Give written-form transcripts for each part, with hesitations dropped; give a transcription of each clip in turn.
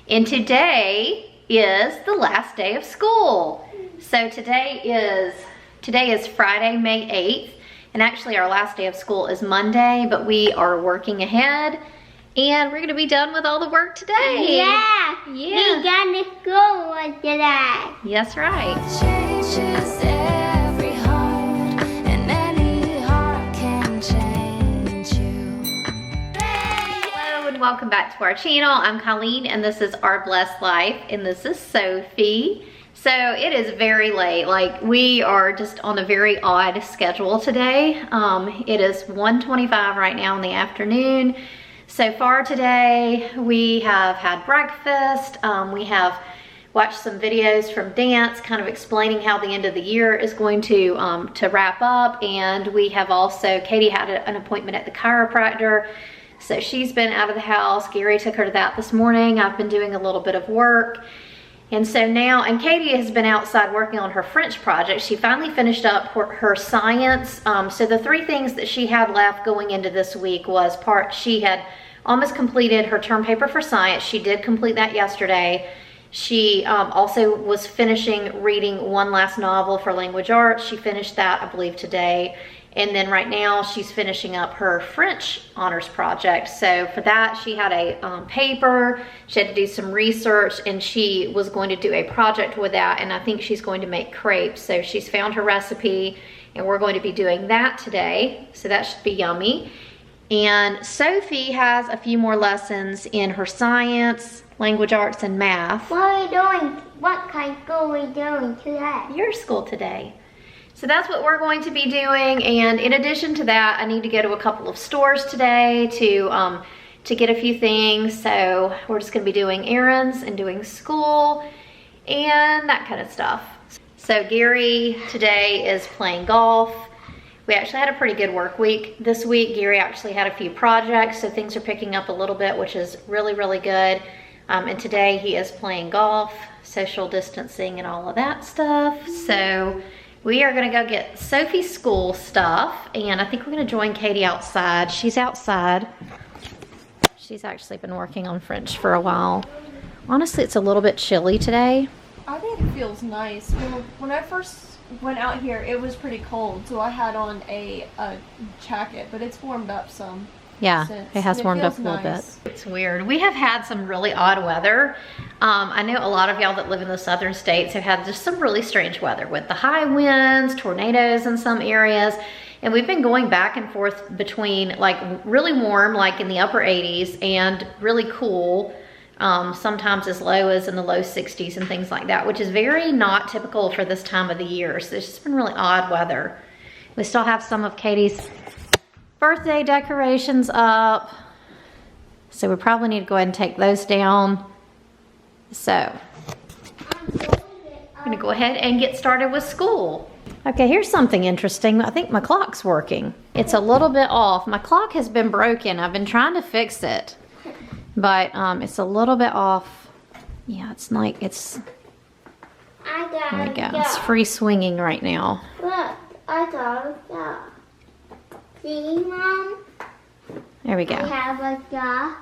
And today is the last day of school. So today is Friday, May 8th. And actually our last day of school is Monday, but we are working ahead and we're gonna be done with all the work today. Yeah. Yeah. We done the school today. Yes, right. Changes every heart, and any heart can change you. Hello and welcome back to our channel. I'm Colleen and this is Our Blessed Life and this is Sophie. So it is very late, like we are just on a very odd schedule today. It is 1:25 right now in the afternoon. So far today we have had breakfast, we have watched some videos from dance kind of explaining how the end of the year is going to wrap up, and we have also, Katie had an appointment at the chiropractor, so she's been out of the house. Gary took her to that this morning. I've been doing a little bit of work. And so now, and Katie has been outside working on her French project. She finally finished up her science. So the three things that she had left going into this week was she had almost completed her term paper for science. She did complete that yesterday. She also was finishing reading one last novel for language arts. She finished that, I believe, today. And then right now she's finishing up her French honors project. So for that, she had a paper, she had to do some research, and she was going to do a project with that, and I think she's going to make crepes. So she's found her recipe, and we're going to be doing that today. So that should be yummy. And Sophie has a few more lessons in her science, language arts, and math. What are we doing? What kind of school are we doing today? Your school today. So that's what we're going to be doing, and in addition to that, I need to go to a couple of stores today to get a few things. So we're just going to be doing errands and doing school and that kind of stuff. So Gary today is playing golf. We actually had a pretty good work week this week. Gary actually had a few projects, so things are picking up a little bit, which is really, really good. And today he is playing golf, social distancing and all of that stuff. So we are gonna go get Sophie's school stuff, and I think we're gonna join Katie outside. She's outside. She's actually been working on French for a while. Honestly, it's a little bit chilly today. I think it feels nice. When I first went out here, it was pretty cold, so I had on a jacket, but it's warmed up some. Yeah, since. it has warmed up a little bit. It's weird. We have had some really odd weather. I know a lot of y'all that live in the southern states have had just some really strange weather with the high winds, tornadoes in some areas. And we've been going back and forth between like really warm, like in the upper 80s, and really cool, sometimes as low as in the low 60s and things like that, which is very not typical for this time of the year. So it's just been really odd weather. We still have some of Katie's birthday decorations up, so we probably need to go ahead and take those down. So I'm gonna go ahead and get started with school. Okay, here's something interesting. I think my clock's working. It's a little bit off. My clock has been broken. I've been trying to fix it, but it's a little bit off. Yeah, it's like it's, there we go. It's free swinging right now. Look, I got a dog. See, Mom? There we go. I have a dog.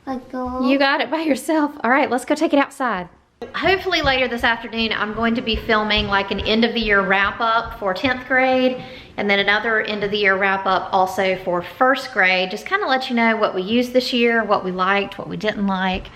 A dog. You got it by yourself. All right, let's go take it outside. Hopefully later this afternoon, I'm going to be filming like an end of the year wrap up for 10th grade, and then another end of the year wrap up also for 1st grade. Just kind of let you know what we used this year, what we liked, what we didn't like,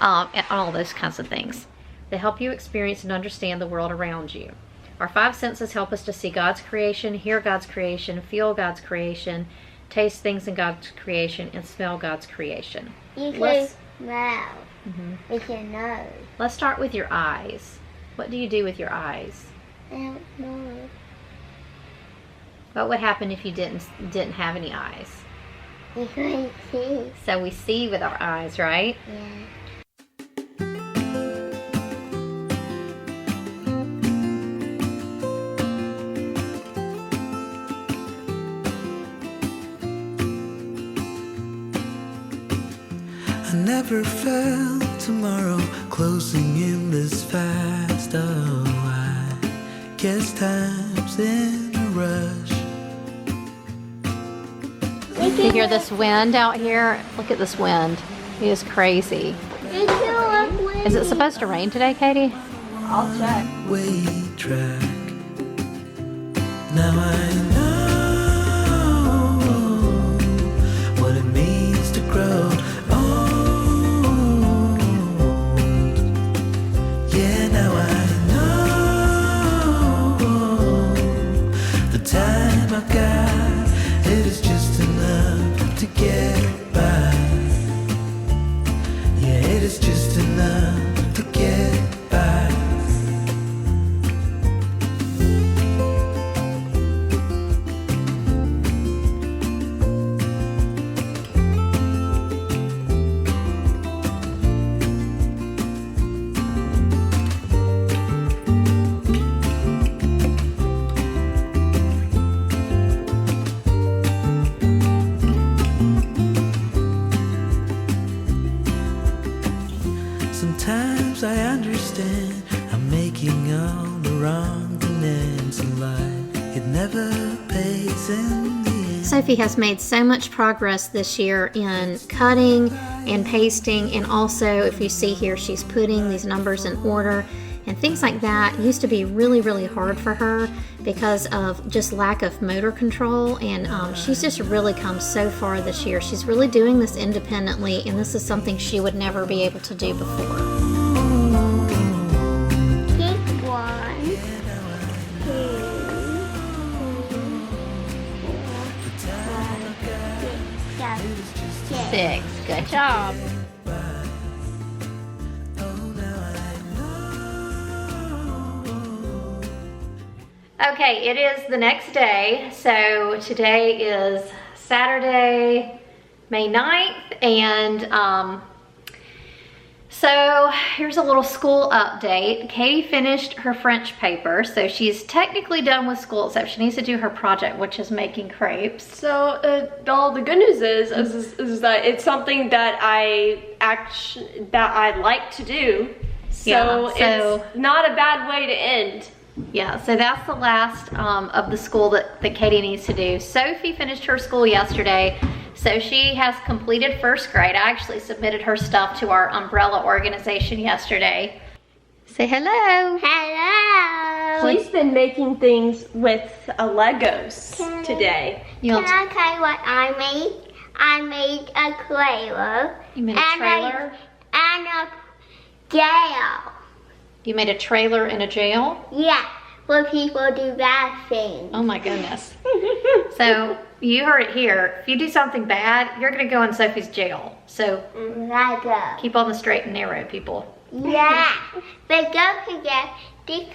and all those kinds of things. They help you experience and understand the world around you. Our 5 senses help us to see God's creation, hear God's creation, feel God's creation, taste things in God's creation, and smell God's creation. You can smell with your nose. Let's start with your eyes. What do you do with your eyes? I don't know. What would happen if you didn't have any eyes? You can see. So we see with our eyes, right? Yeah. I never felt tomorrow closing in this fast. Oh, I guess time's in a rush. You hear this wind out here? Look at this wind. It is crazy. It's so Is it supposed to rain today, Katie? I'll check. weight track. Now I know what it means to grow old. Yeah, now I know the time I've got, it is just enough to get by. Yeah, it is just enough to get by. Sometimes I understand I'm making all the wrong demands in life. It never pays in the end. Sophie has made so much progress this year in cutting and pasting, and also if you see here, she's putting these numbers in order and things like that. Used to be really hard for her because of just lack of motor control, and she's just really come so far this year. She's really doing this independently, and this is something she would never be able to do before. Keep 1, 2, 3, 4, 5, 6, 7, 6. Good job. Okay, it is the next day. So today is Saturday, May 9th, and so here's a little school update. Katie finished her French paper, so she's technically done with school, except she needs to do her project, which is making crepes. So all the good news is that it's something that I like to do. So it's not a bad way to end. Yeah, so that's the last of the school that Katie needs to do. Sophie finished her school yesterday, so she has completed first grade. I actually submitted her stuff to our umbrella organization yesterday. Say hello. Hello. She's been making things with Legos today. Can I tell you what I made? I made a trailer. You made a trailer? And a jail. You made a trailer in a jail? Yeah, where people do bad things. Oh my goodness. So you heard it here. If you do something bad, you're gonna go in Sophie's jail. So Lego. keep on the straight and narrow, people. Yeah, but don't forget, be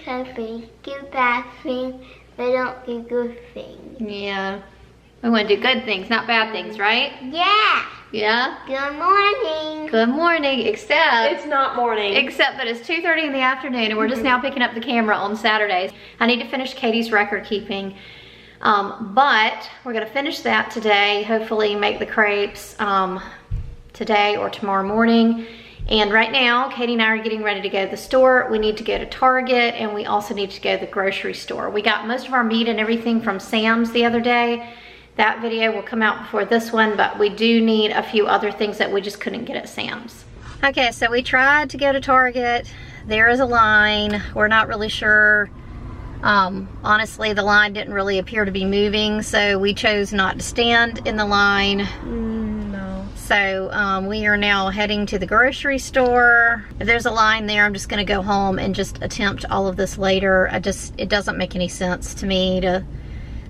happy, do bad things, but don't do good things. Yeah. We wanna do good things, not bad things, right? Yeah. Yeah? Good morning. Good morning, except It's not morning. that it's 2:30 in the afternoon and we're just now picking up the camera on Saturdays. I need to finish Katie's record keeping, but we're gonna finish that today, hopefully make the crepes today or tomorrow morning. And right now, Katie and I are getting ready to go to the store. We need to go to Target, and we also need to go to the grocery store. We got most of our meat and everything from Sam's the other day. That video will come out before this one, but we do need a few other things that we just couldn't get at Sam's. Okay, so we tried to go to Target. There is a line. We're not really sure. Honestly, the line didn't really appear to be moving, so we chose not to stand in the line. No. So we are now heading to the grocery store. If there's a line there, I'm just gonna go home and just attempt all of this later. It doesn't make any sense to me to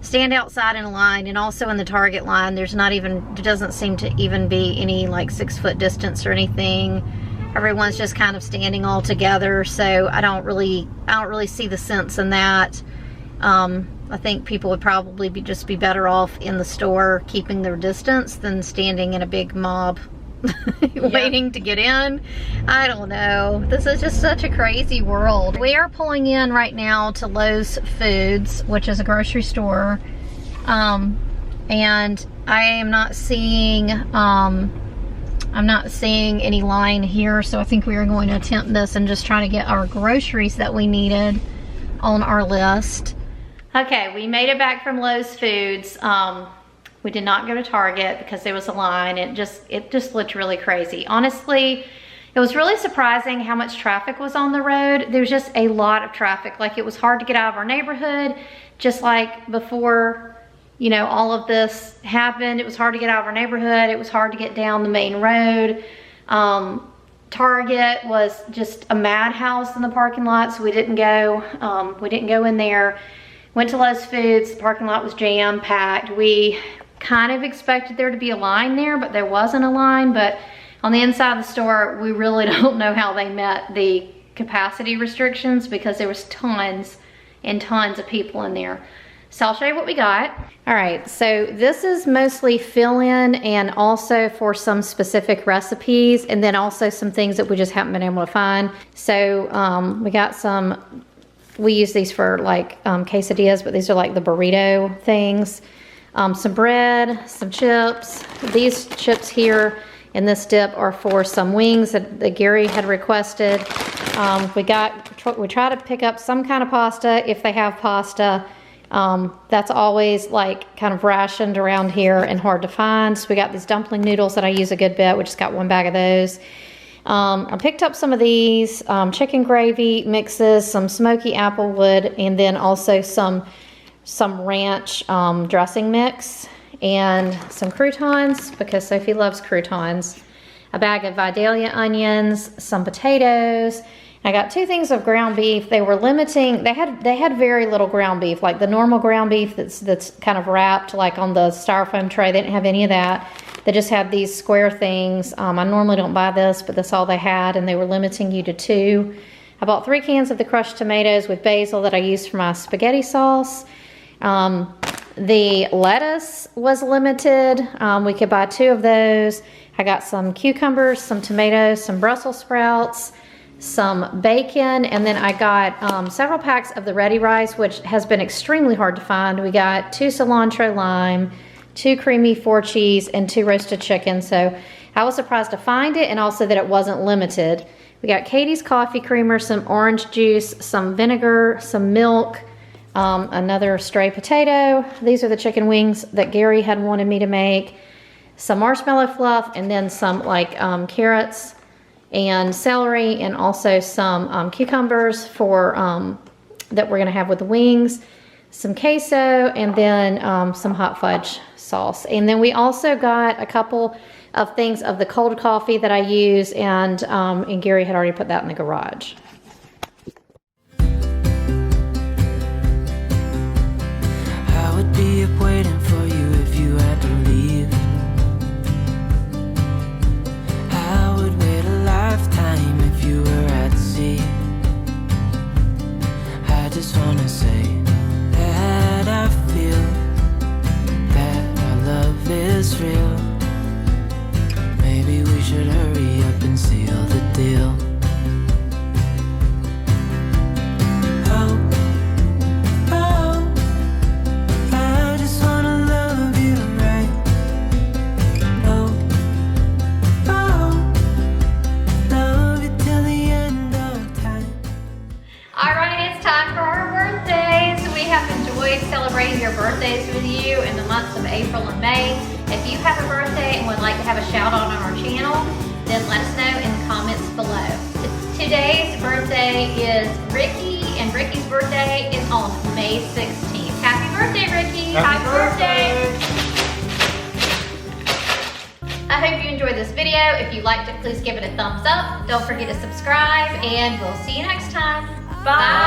stand outside in a line, and also in the Target line, there doesn't seem to even be any like 6 foot distance or anything. Everyone's just kind of standing all together, so I don't really see the sense in that. I think people would probably just be better off in the store keeping their distance than standing in a big mob waiting to get in. I don't know. This is just such a crazy world. We are pulling in right now to Lowe's Foods, which is a grocery store, and I am not seeing any line here, so I think we are going to attempt this and just try to get our groceries that we needed on our list. Okay, we made it back from Lowe's Foods. We did not go to Target because there was a line. It just looked really crazy. Honestly, It was really surprising how much traffic was on the road. There was just a lot of traffic. Like, it was hard to get out of our neighborhood, just like before, you know, all of this happened. It was hard to get out of our neighborhood. It was hard to get down the main road. Target was just a madhouse in the parking lot, so we didn't go in there. Went to Lowe's Foods. The parking lot was jam-packed. We kind of expected there to be a line there, but there wasn't a line. But on the inside of the store, we really don't know how they met the capacity restrictions, because there was tons and tons of people in there. So I'll show you what we got. All right, so this is mostly fill-in and also for some specific recipes, and then also some things that we just haven't been able to find. So we got some, we use these for like quesadillas, but these are like the burrito things. Some bread, some chips. These chips here in this dip are for some wings that Gary had requested. We try to pick up some kind of pasta if they have pasta. That's always like kind of rationed around here and hard to find. So we got these dumpling noodles that I use a good bit. We just got one bag of those. I picked up some of these chicken gravy mixes, some smoky applewood, and then also some ranch dressing mix, and some croutons because Sophie loves croutons. A bag of Vidalia onions, some potatoes. I got 2 things of ground beef. They were limiting, they had very little ground beef, like the normal ground beef that's kind of wrapped like on the styrofoam tray. They didn't have any of that. They just had these square things. I normally don't buy this, but that's all they had, and they were limiting you to 2. I bought 3 cans of the crushed tomatoes with basil that I used for my spaghetti sauce. The lettuce was limited. We could buy 2 of those. I got some cucumbers, some tomatoes, some Brussels sprouts, some bacon, and then I got several packs of the ready rice, which has been extremely hard to find. We got 2 cilantro lime, 2 creamy 4 cheese, and 2 roasted chicken. So I was surprised to find it, and also that it wasn't limited. We got Katie's coffee creamer, some orange juice, some vinegar, some milk, another stray potato. These are the chicken wings that Gary had wanted me to make. Some marshmallow fluff, and then some like carrots and celery, and also some cucumbers for that we're gonna have with the wings. Some queso, and then some hot fudge sauce. And then we also got a couple of things of the cold coffee that I use, and Gary had already put that in the garage. I would be up waiting for you if you had to leave. I would wait a lifetime if you were at sea. I just wanna say that I feel that our love is real. Maybe we should hurry up and seal the deal. Celebrating your birthdays with you in the months of April and May. If you have a birthday and would like to have a shout out on our channel, then let us know in the comments below. Today's birthday is Ricky, and Ricky's birthday is on May 16th. Happy birthday, Ricky! Happy birthday! I hope you enjoyed this video. If you liked it, please give it a thumbs up. Don't forget to subscribe, and we'll see you next time. Bye!